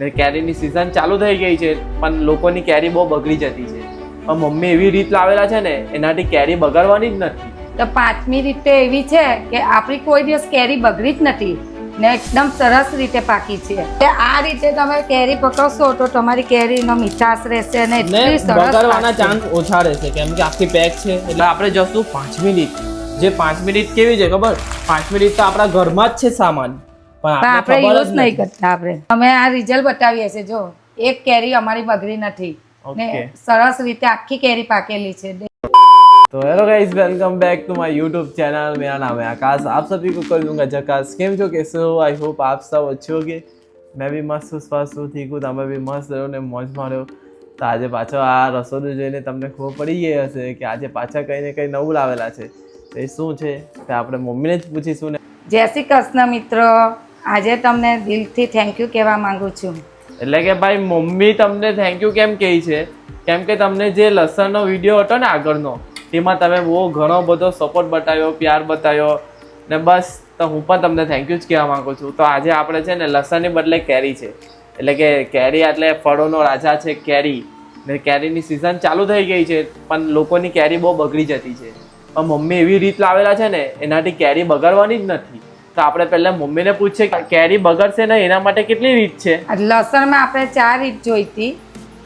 ને કેરીની સિઝન ચાલુ થઈ ગઈ છે પણ લોકોની કેરી બહુ બગડી જતી છે. પણ મમ્મી એવી રીત લાવેલા છે ને એનાથી કેરી બગાડવાની જ નથી. તો પાંચમી રીત તો એવી છે કે આપણી કોઈ દિવસ કેરી બગડી જ નથી ને એકદમ સરસ રીતે પાકી છે. આ રીતે તમે કેરી પકવશો તો તમારી કેરીનો મીઠાશ રહેશે અને ને એટલી સરસ બગાડવાના પાકશે. ચાન્સ ઓછા રહેશે કેમ કે આખી પેક છે. એટલે આપણે જશું 5મી રીત. જે 5મી રીત કેવી છે ખબર? 5મી રીત તો આપણા ઘરમાં જ છે સામાન, પણ પણ આપણે આપણે યુઝ નહીં કરતા. અમે આ રિઝલ્ટ બતાવીએ છીએ. જો એક કેરી અમારી બગડી નથી ને Okay. સરસ રીતે આખી કેરી પાકેલી છે. तो hello guys, welcome back to my YouTube channel. मेरा नाम है आकाश. आप सभी को कर दूंगा जकास. કેમ છો, कैसे हो? आई होप आप सब अच्छे होगे. मैं भी मस्त हूँ, स्वस्थ हूँ, ठीक हूँ. તમે બી મસ્ત રહો ને મોજમાં રહો. તો આજે પાછો આ રસોડું જોઈને તમને ખબર પડી ગઈ હશે કે આજે પાછા કંઈ ને કંઈ નવું લાવેલા છે. તો એ શું છે તે આપણે મમ્મીને જ પૂછીશું ને. જય શ્રી કૃષ્ણ મિત્રો. આજે તમને દિલથી થેન્ક યુ કહેવા માંગુ છું. એટલે કે ભાઈ મમ્મી તમને થેન્ક યુ કેમ કહે છે? કેમ કે તમને જે લસણનો વિડીયો હતો ને આગળનો, તેમાં તમે બહુ ઘણો બધો સપોર્ટ બતાવ્યો, પ્યાર બતાવ્યો ને બસ તો હું પણ તમને થેન્ક યુ જ કહેવા માંગુ છું. તો આજે આપણે છે ને લસણની બદલે કેરી છે. એટલે કે કેરી એટલે ફળોનો રાજા છે કેરી. ને કેરીની સિઝન ચાલુ થઈ ગઈ છે પણ લોકોની કેરી બહુ બગડી જતી છે. પણ મમ્મી એવી રીત લાવેલા છે ને એનાથી કેરી બગાડવાની જ નથી. તો આપણે પહેલા મમ્મીને પૂછીએ કે કેરી બગડશે ને એના માટે કેટલી રીત છે? લસણમાં આપણે 4 રીત જોઈતી,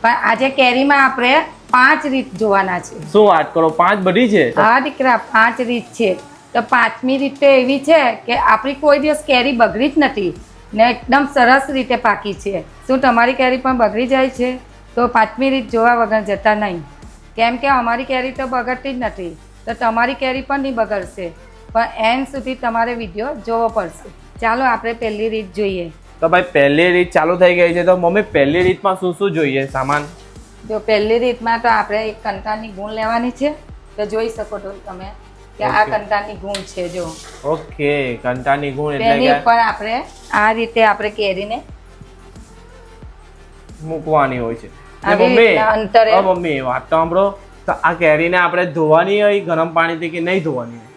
પણ આજે કેરીમાં આપણે 5 રીત જોવાના છે. શું વાત કરો, 5 બધી છે? હા દીકરા, 5 રીત છે. તો 5મી રીત તો એવી છે કે આપણી કોઈ દિવસ કેરી બગડી જ નથી ને એકદમ સરસ રીતે પાકી છે. શું તમારી કેરી પણ બગડી જાય છે? તો 5મી રીત જોવા વગર જતા નહીં. કેમ કે અમારી કેરી તો બગડતી જ નથી, તો તમારી કેરી પણ નહીં બગડશે. પણ એન્ડ સુધી તમારે વિડીયો જોવો પડશે. ચાલો આપણે પહેલી રીત જોઈએ. તો ભાઈ પહેલી રીત ચાલુ થઈ ગઈ છે. તો મમ્મી પહેલી રીતમાં શું શું જોઈએ સામાન? જો પહેલી રીતમાં તો આપણે એક કંટાની ગુણ લેવાની છે. તો જોઈ શકો છો તમે કે આ કંટાની ગુણ છે. જો ઓકે, કંટાની ગુણ એટલે તેની કે ઉપર આપણે આ રીતે આપણે કેરીને મૂકવાની હોય છે. ને આવી મમ્મી, રીતના અંતરે. મમ્મી વાત તો સાંભળો. તો આ કેરીને આપણે ધોવાની હોય ગરમ પાણીથી કે નહીં ધોવાની હોય?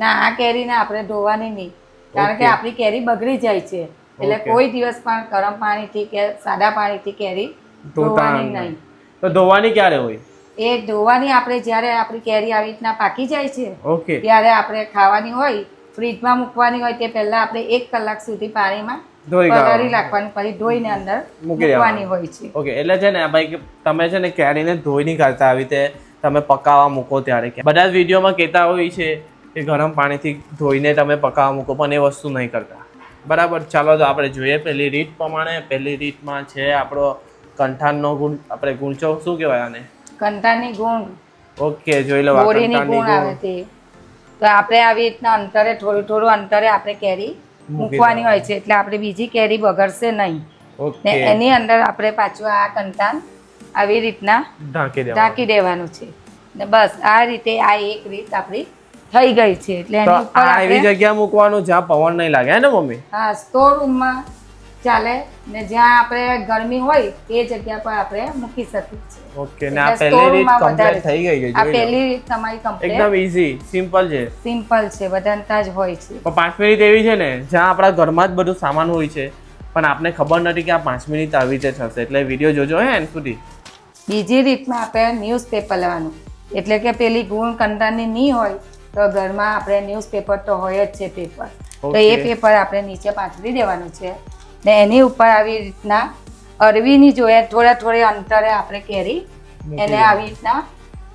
ના, આ કેરીને આપણે ધોવાની નહીં, કારણ કે Okay. આપણી કેરી બગડી જાય છે. એટલે Okay. કોઈ દિવસ પણ ગરમ પાણીથી કે સાદા પાણીથી કેરી ધોવાની નહીં. તો ધોવાની ક્યારે હોય? એ ધોવાની આપણે જ્યારે આપણી કેરી આવી રીતના પાકી જાય છે ઓકે, ત્યારે આપણે ખાવાની હોય, ફ્રીજમાં મૂકવાની હોય તે પહેલા આપણે 1 કલાક સુધી પાણીમાં ધોઈ પલાળી કાઢવાની. રાખવાની, પછી ધોઈને અંદર મૂકી મૂકવાની દેવાની. હોય છે. ઓકે, એટલે છે ને ભાઈ કે તમે છે ને કેરીને ધોઈ નહીં કાઢતા આવી રીતે તમે પકાવવા મૂકો ત્યારે. બધા જ વિડીયોમાં કહેતા હોય છે કે ગરમ પાણીથી ધોઈને તમે પકાવવા મૂકો, પણ એ વસ્તુ નહીં કરતા. બરાબર, ચાલો તો આપણે જોઈએ પહેલી રીત પ્રમાણે. પહેલી રીતમાં છે આપણો કંઠાનનો ગુણ. આપણે ગુણચો શું કહેવાય આને? કંટાની ગુણ, ઓકે, જોઈ લો આ બોરીની કંઠાની ગુણ આવે ગુણ. તે. તો આપણે આવી રીતના અંતરે થોડું અંતરે આપણે કેરી મૂકવાની હોય છે, એટલે આપણે બીજી કેરી બગડશે નહીં. ને ઓકે, એની અંદર આપણે પાછું આ કંટાન આવી રીતના ઢાંકી દેવાનું. ઢાંકી દેવાનું છે. ને બસ આ રીતે આ એક રીત આપણી થઈ ગઈ છે. એટલે તો એની ઉપર આ એવી આપણે જગ્યા મૂકવાનું જ્યાં પવન નહીં લાગે, હે ને મમ્મી? હા, સ્ટોર રૂમમાં ચાલે ને જ્યાં આપણે ગરમી હોય એ જગ્યા પર આપણે મૂકી શકીએ છીએ. ઓકે, ને આ એટલે પહેલી રીત સ્ટોરમાં કમ્પ્લીટ વધારે થઈ ગઈ છે. આ જોઈ લો. પહેલી રીત તમારી કમ્પ્લીટ એકદમ ઈઝી, સિમ્પલ છે. સિમ્પલ છે, બધાના જ હોય છે. પણ 5મી રીત એવી છે ને જ્યાં આપણા ઘરમાં જ બધું સામાન હોય છે પણ આપને ખબર નથી કે આ 5મી રીત આવી રીતે થશે. એટલે વિડીયો જોજો હે એન્ડ સુધી. બીજી રીતમાં આપણે ન્યૂઝપેપર લેવાનું. એટલે કે પેલી ગુણ કંટાની નહીં હોય તો ઘરમાં આપણે ન્યૂઝપેપર તો હોય જ છે પેપર. તો એ Okay. પેપર આપણે નીચે પાથરી દેવાનું છે ને એની ઉપર આવી રીતના અરવીની જોઈએ થોડે અંતરે આપણે કેરી એને આવી રીતના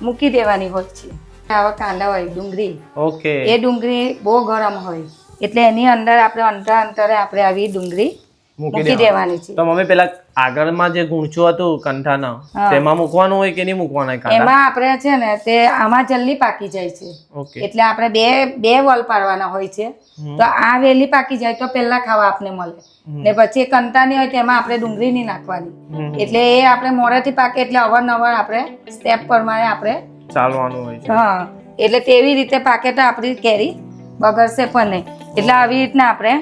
મૂકી દેવાની હોય છે. આવા કાંદા હોય, ડુંગળી, ઓકે, એ ડુંગળી બહુ ગરમ હોય એટલે એની અંદર આપણે અંતરે આપણે આવી ડુંગળી મૂકી દેવાની છે. તો મમ્મી પેલા આગળમાં જે ગુણચું હતું કંઠાના હા. તેમાં મૂકવાનું હોય કે નહીં મૂકવાના કાંદા? એમાં આપણે છે ને તે આમાં જલ્દી પાકી જાય છે. ઓકે, એટલે આપણે બે વલ પાડવાના હોય છે. તો આ વેલી પાકી જાય તો પહેલા ખાવા આપને મળે ને પછી એ કંટાની હોય તેમાં આપણે ડુંગળી નહીં નાખવાની. એટલે એ આપણે મોડેથી પાકે એટલે અવારનવાર આપણે સ્ટેપ પ્રમાણે આપણે ચાલવાનું હોય છે. હા, એટલે તેવી રીતે પાકે તો આપણી કેરી બગડશે પણ નહીં. એટલે આવી રીતના આપણે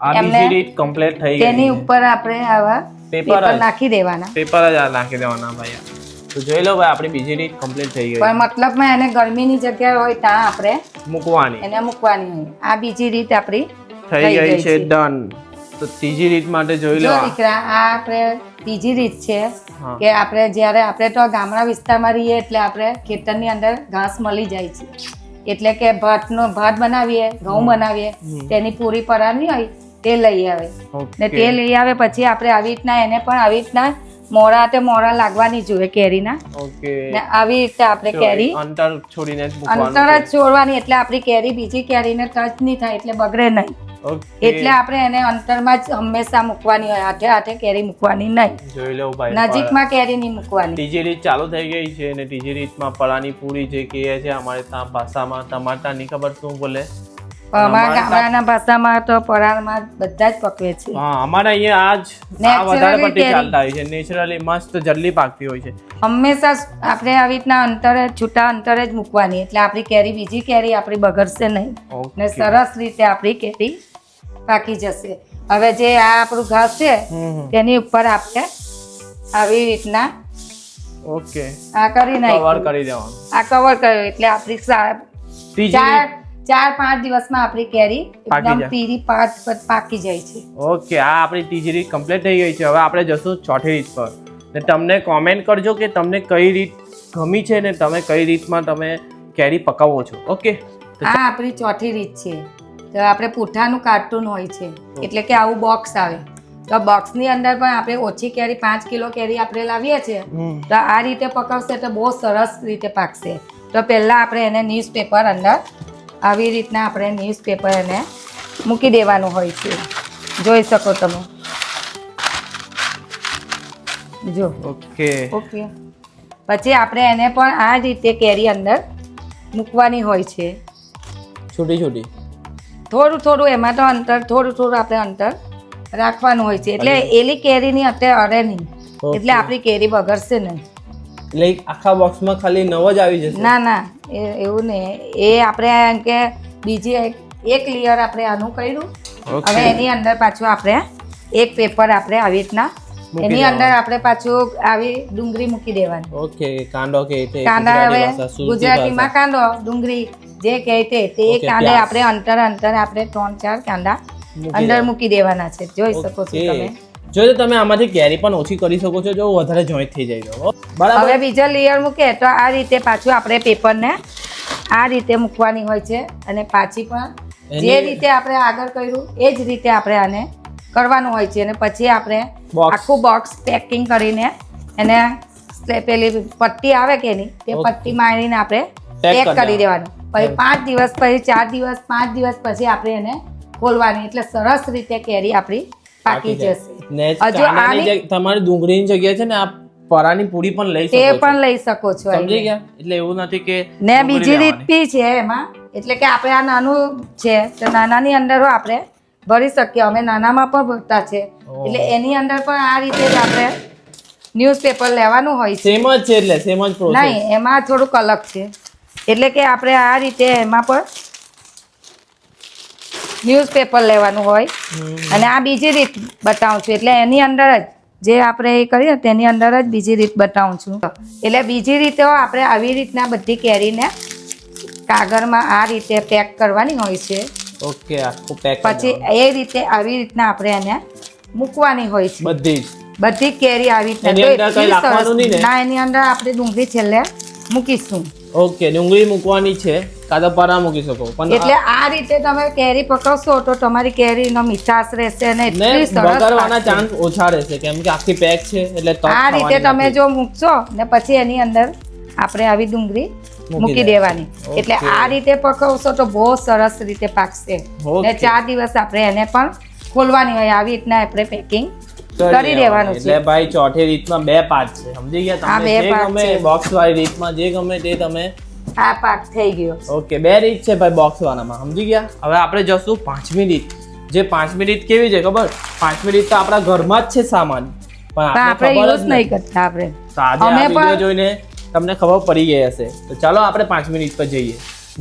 આ બીજી રીત કમ્પ્લીટ થઈ ગઈ. તેની ઉપર આપણે આવા પેપર પેપર નાખી દેવાના. પેપર જ આ નાખી દેવાના ભાઈ. તો જોઈ લો ભાઈ આપણી બીજી રીત કમ્પ્લીટ થઈ ગઈ. પણ મતલબમાં એને ગરમીની જગ્યાએ હોય ત્યાં આપણે મૂકવાની એને મૂકવાની હોય. આ બીજી રીત આપણી થઈ ગઈ છે ડન. તો ત્રીજી રીત માટે જોઈ લો જો દીકરા આ આપણે ત્રીજી રીત છે હા. કે આપણે જ્યારે આપણે તો ગામડા વિસ્તારમાં રહીએ એટલે આપણે ખેતરની અંદર ઘાસ મળી જાય છે એટલે કે ભાત બનાવીએ ઘઉં બનાવીએ તેની પૂરી પરારની હોય તે લઈ આવે ને તે લઈ આવે પછી આપણે આવી રીતના એને પણ આવી રીતના મોરા લાગવાની જોઈએ કેરીના ઓકે ને આવી રીતે આપણે કેરી અંતર છોડીને જ મૂકવાનું અંતર જ છોડવાની એટલે આપણી કેરી બીજી કેરીને ટચ નહીં થાય એટલે બગડે નહીં ઓકે એટલે આપણે એને અંતરમાં જ હંમેશા મૂકવાની હોય હાથે હાથે કેરી મૂકવાની નહીં જોઈ લો ભાઈ નજીકમાં કેરી નહીં મૂકવાની ત્રીજી રીત ચાલુ થઈ ગઈ છે અને ત્રીજી રીતમાં પરાની પૂરી જે કહે છે અમારે ત્યાં ભાષામાં તમારે ત્યાં નહીં ખબર શું બોલે અમારા ગામડાના ભાષામાં તો પરાળમાં બધા જ પકવે છે હા અમારે અહીંયા આ વધારે પડતી ચાલતા હોય છે નેચરલી મસ્ત જલ્દી પાકતી હોય છે હંમેશા આપણે આવી રીતના અંતરે છૂટા અંતરે જ મૂકવાની એટલે આપણી કેરી બીજી કેરી આપણી બગડશે નહીં ને સરસ રીતે આપણી કેરી પાકી જશે હવે જે આ આપણું ઘાસ છે તેની ઉપર આપણે આવી રીતના ઓકે આ કરી કવર નાખ્યું કરી દેવાનું આ કવર કર્યો એટલે આપણી ત્રીજી 4-5 દિવસમાં આપણી કેરી પાકી એકદમ જાય. પીરી પાકી જાય છે ઓકે આ આપણી ત્રીજી રીત કમ્પ્લીટ થઈ ગઈ છે હવે આપણે જશું ચોથી રીત પર ને તમને કોમેન્ટ કરજો કે તમને કઈ રીત ગમી છે ને તમે કઈ રીતમાં તમે કેરી પકાવો છો ઓકે આ આપણી ચોથી રીત છે તો આપણે પૂઠાનું કાર્ટૂન હોય છે એટલે કે આવું બોક્સ આવે તો બોક્સની અંદર પણ આપણે ઓછી કેરી 5 કિલો કેરી આપણે લાવીએ છીએ તો આ રીતે પકાવશે તો બહુ સરસ રીતે પાકશે તો પહેલાં આપણે એને ન્યૂઝપેપર અંદર આવી રીતના આપણે ન્યૂઝપેપર એને મૂકી દેવાનું હોય છે જોઈ શકો તમે જો ઓકે ઓકે પછી આપણે એને પણ આ રીતે કેરી અંદર મૂકવાની હોય છે છોટી છોટી થોડું એમાં તો અંતર થોડું આપણે અંતર રાખવાનું હોય છે એટલે એલી કેરીની અત્યારે અરે નહીં એટલે આપણી કેરી બગડશે નહીં એટલે આખા બોક્સમાં ખાલી 9 જ આવી જશે ના એવું નહીં એ આપણે એમ કે બીજી એક લેયર આપણે આનું કર્યું હવે એની અંદર પાછું આપણે એક પેપર આપણે આવી રીતના એની અંદર આપણે પાછું આવી ડુંગળી મૂકી દેવાની ઓકે કાંદો કે તે કાંદા હવે ગુજરાતીમાં કાંદો ડુંગળી જે કહે તે કાંદે આપણે અંતર આપણે 3-4 કાંદા અંદર મૂકી દેવાના છે જોઈ શકો છો તમે જો તમે આમાંથી કેરી પણ ઓછી કરી શકો છો જો વધારે જોઈન્ટ થઈ જાય બરાબર હવે બીજા લેયર મૂકે તો આ રીતે પાછું આપણે પેપરને આ રીતે મૂકવાની હોય છે અને પાછી પણ જે રીતે આપણે આગળ કર્યું એ જ રીતે આપણે આને કરવાનું હોય છે અને પછી આપણે આખું બોક્સ પેકિંગ કરીને એને પેલી પટ્ટી આવે કે નહીં તે પટ્ટી મારીને આપણે પેક કરી દેવાનું પછી 5 દિવસ પછી 4 દિવસ 5 દિવસ પછી આપણે એને ખોલવાની એટલે સરસ રીતે કેરી આપણી પાકી જશે તમારી ડુંગળીની જગ્યાએ છે ને આ પરાની પૂરી પણ લઈ શકો તે પણ લઈ શકો છો સમજી ગયા એટલે એવું નથી કે ને બીજી રીત બી છે એમાં એટલે કે આપણે આ નાનું છે તો નાનાની અંદર આપણે ભરી શકીએ અમે નાનામાં પણ ભરતા છે એટલે એની અંદર પણ આ રીતે જ આપણે ન્યૂઝપેપર લેવાનું હોય છે સેમ જ છે એટલે સેમ જ પ્રોસેસ નહીં એમાં થોડુંક અલગ છે એટલે કે આપણે આ રીતે એમાં પણ ન્યૂઝપેપર લેવાનું હોય અને આ બીજી રીત બતાવું છું એટલે એની અંદર જ જે આપણે એ કરીએ તેની અંદર જ બીજી રીત બતાવું છું એટલે બીજી રીતે આપણે આવી રીતના બધી કેરીને કાગળમાં આ રીતે પેક કરવાની હોય છે ઓકે આખું પેક પછી એ રીતે આવી રીતના આપણે એને મૂકવાની હોય છે બધી કેરી આવી રીતના ના એની અંદર આપણે ડુંગળી છેલ્લે મૂકીશું ઓકે ડુંગળી મૂકવાની છે કાદા પરા મૂકી શકો પણ એટલે આ રીતે તમે કેરી પકવશો તો તમારી કેરીનો મીઠાશ રહેશે અને એટલી સરસ બગડવાના ચાન્સ ઓછા રહેશે કેમ કે આખી પેક છે એટલે આ રીતે તમે જો મૂકશો ને પછી એની અંદર આપણે આવી ડુંગળી મૂકી દેવાની એટલે આ રીતે પકવશો તો બહુ સરસ રીતે પાકશે ને 4 દિવસ આપણે એને પણ ખોલવાની હોય આવી રીતના આપણે પેકિંગ કરી દેવાનું છે એટલે ભાઈ ચોથી રીતમાં 2 પાર્ટ છે સમજી ગયા તમે જે ગમે બોક્સ વાળી રીતમાં જે ગમે તે તમે આ પાક થઈ ગયો ઓકે 2 રીત છે ભાઈ બોક્સ વાળામાં સમજી ગયા હવે આપણે જશું 5મી રીત જે 5મી રીત કેવી છે ખબર 5મી રીત તો આપણા ઘરમાં જ છે સામાન પણ આપણે યુઝ નહીં કરતા આપણે આજે આ વિડિયો જોઈને તમને ખબર પડી ગઈ હશે તો ચાલો આપણે 5મી રીત પર જઈએ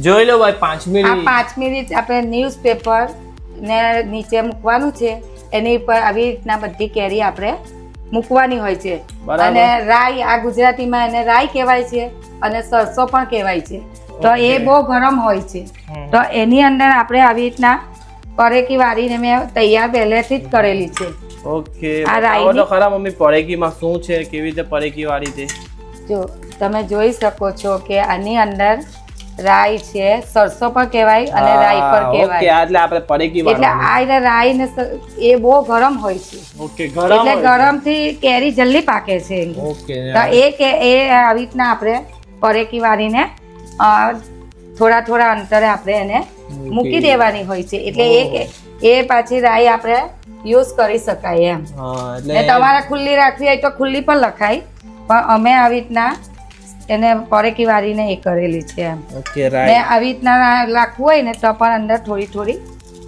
જોઈ લો ભાઈ 5મી રીત આ 5મી રીત આપણે ન્યૂઝપેપર ને નીચે મૂકવાનું છે એની પર આવી રીતના બધી કેરી આપણે મૂકવાની હોય છે અને રાઈ આ ગુજરાતીમાં એને રાઈ કહેવાય છે અને સરસો પણ કહેવાય છે તો એ બહુ ગરમ હોય છે તો એની અંદર આપણે આવી રીતના પરેકી વાળીને મેં તૈયાર પહેલેથી જ કરેલી છે. ઓકે આ બતાવો રાઈની- તો ખરા મમ્મી પરેકીમાં શું છે, કેવી રીતે પરેકી વાળી તે. જો તમે જોઈ શકો છો કે આની અંદર રાઈ છે, સરસો પણ કહેવાય અને રાઈ પણ ઓકે કહેવાય. એટલે આપણે પરેકી એટલે વાળવાની. આ રાઈ ને એ બહુ ગરમ હોય છે, ઓકે ગરમ એટલે હોય છે. ગરમ થી કેરી જલ્દી પાકે છે. ઓકે તો એ આવી રીતના આપણે પરેકી વાળીને થોડા થોડા અંતરે આપણે એને મૂકી દેવાની હોય છે. એટલે એ પાછી રાઈ આપણે યુઝ કરી શકાય એમ. હા ને એટલે તમારે ખુલ્લી રાખવી હોય તો ખુલ્લી પણ લખાય, પણ અમે આવી રીતના એને પરેકી વાળીને એ કરેલી છે એમ. ઓકે ને રાઈટ. આવી રીતના રાખવું હોય ને તો પણ અંદર થોડી થોડી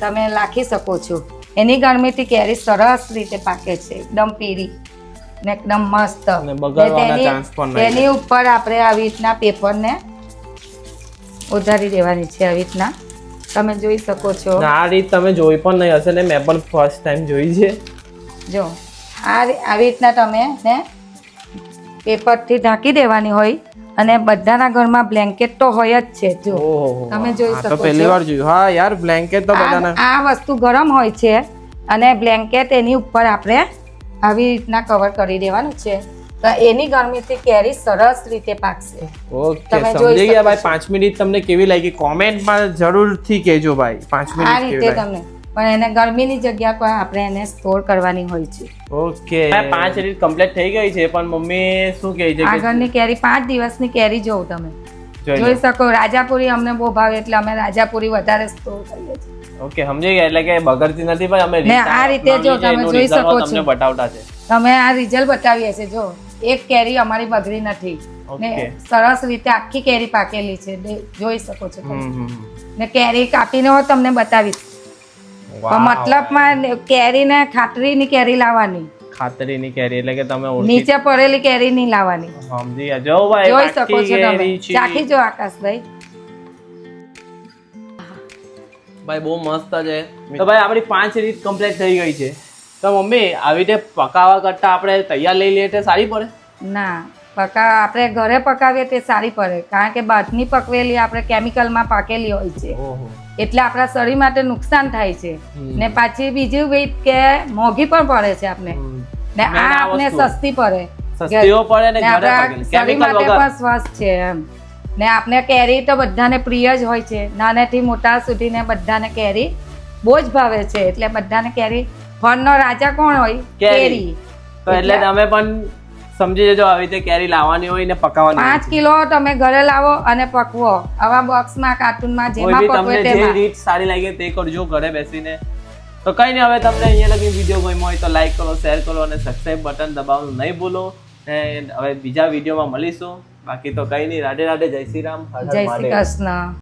તમે નાખી શકો છો. એની ગરમીથી કેરી સરસ રીતે પાકે છે, એકદમ પીળી ને એકદમ મસ્ત. અને બગડવાના ને chance પણ નહીં. તેની ઉપર આપણે આવી રીતના પેપરને ઉધારી દેવાની છે. આવી રીતના તમે જોઈ શકો છો. આ રીત તમે જોઈ પણ નહીં હશે ને મેં પણ ફર્સ્ટ ટાઈમ જોઈ છે. જો આવી રીતના તમે ને પેપરથી ઢાંકી દેવાની હોય, અને બધાના ઘરમાં બ્લેન્કેટ તો હોય જ છે. જો ઓહો તમે જોઈ આ શકો તો પહેલી છો. વાર જોયું. હા યાર બ્લેન્કેટ તો બધાના. આ વસ્તુ ગરમ હોય છે અને બ્લેન્કેટ એની ઉપર આપણે આવી રીતના કવર કરી દેવાનું છે, તો એની ગરમીથી કેરી સરસ રીતે પાકશે. ઓકે તમે જોઈ સમજી ગયા શકો ભાઈ. 5 મિનિટ તમને કેવી લાગી કોમેન્ટમાં જરૂરથી કહેજો ભાઈ. 5 આ મિનિટ રીતે કેવી લાગી. તમને પણ એને ગરમીની જગ્યા પર આપણે એને સ્ટોર કરવાની હોય છે. ઓકે 5 મિનિટ કમ્પ્લીટ થઈ ગઈ છે, પણ મમ્મી શું કહે છે કે આગળની કેરી 5 દિવસની કેરી જોઉં તમે જોઈ જોઈ લો. શકો. રાજાપુરી અમને બહુ ભાવે એટલે અમે રાજાપુરી વધારે સ્ટોર કરીએ છીએ. ઓકે સમજી ગયા. એટલે કે બગડતી નથી પણ અમે ને આ રીતે જો તમે જોઈ શકો છો. તમને બતાવતા છે. તમે આ રિઝલ્ટ બતાવીએ છે. જો એક કેરી અમારી બગડી નથી ને ઓકે. સરસ રીતે આખી કેરી પાકેલી છે. જોઈ શકો છો તમે. હમ. ને કેરી કાપીને હું તમને બતાવીશ. પણ મતલબમાં કેરીને ખાતરીની કેરી લાવવાની, ખાતરીની કેરી એટલે કે તમે ઓળખી નીચે પડેલી કેરી નહીં લાવવાની. સમજી ગયા. જો ભાઈ જોઈ શકો પાકી છો તમે. કેરી છે. ચાખી જો આકાશભાઈ. ભાઈ બહુ મસ્ત છે. તો ભાઈ આપણી 5 રીત કમ્પ્લીટ થઈ ગઈ છે. તો મમ્મી આવી રીતે પકાવવા કરતા આપણે તૈયાર લઈ લઈએ તો સારી પડે? ના, આપણે ઘરે પકાવીએ તે સારી પડે, કારણ કે બહારની પકવેલી આપણે કેમિકલમાં પાકેલી હોય છે, ઓહો. એટલે આપણા શરીર માટે નુકસાન થાય છે. ને પાછી બીજું રીત કે મોંઘી પણ પડે છે આપણે, ને આ મેં આ આપણે વસ્તુ સસ્તી પડે. સસ્તીઓ પડે ને ને ઘરે આપણા પાકેલી. શરીર કેમિકલ માટે વગર. પણ સ્વસ્થ છે એમ. ને આપણે કેરી તો બધાને પ્રિય જ હોય છે, નાનેથી મોટા સુધીને બધાને કેરી બહુ જ ભાવે છે. એટલે બધાને કેરી, ફળનો રાજા કોણ હોય? કેરી. તો એટલે તમે પણ સમજી જજો આવી રીતે કેરી લાવવાની હોય ને પકાવવાની 5 કિલો તમે ઘરે લાવો અને પકવો. આવા બોક્સમાં, કાર્ટૂનમાં જેમાં હોય. પકવે તમને જે તેમાં. રીત સારી લાગે તે કરજો ઘરે બેસીને. તો કઈ નહીં, હવે તમને અહીંયા લગી વિડીયો ગમ્યો હોય તો લાઈક કરો, શેર કરો અને સબસ્ક્રાઇબ બટન દબાવવાનું નહીં ભૂલો. અને હવે બીજા વિડીયોમાં મળીશું. બાકી તો કઈ નહીં. રાધે રાધે. જય શ્રી રામ. હર હર જય શ્રી મહાદેવ. કૃષ્ણ.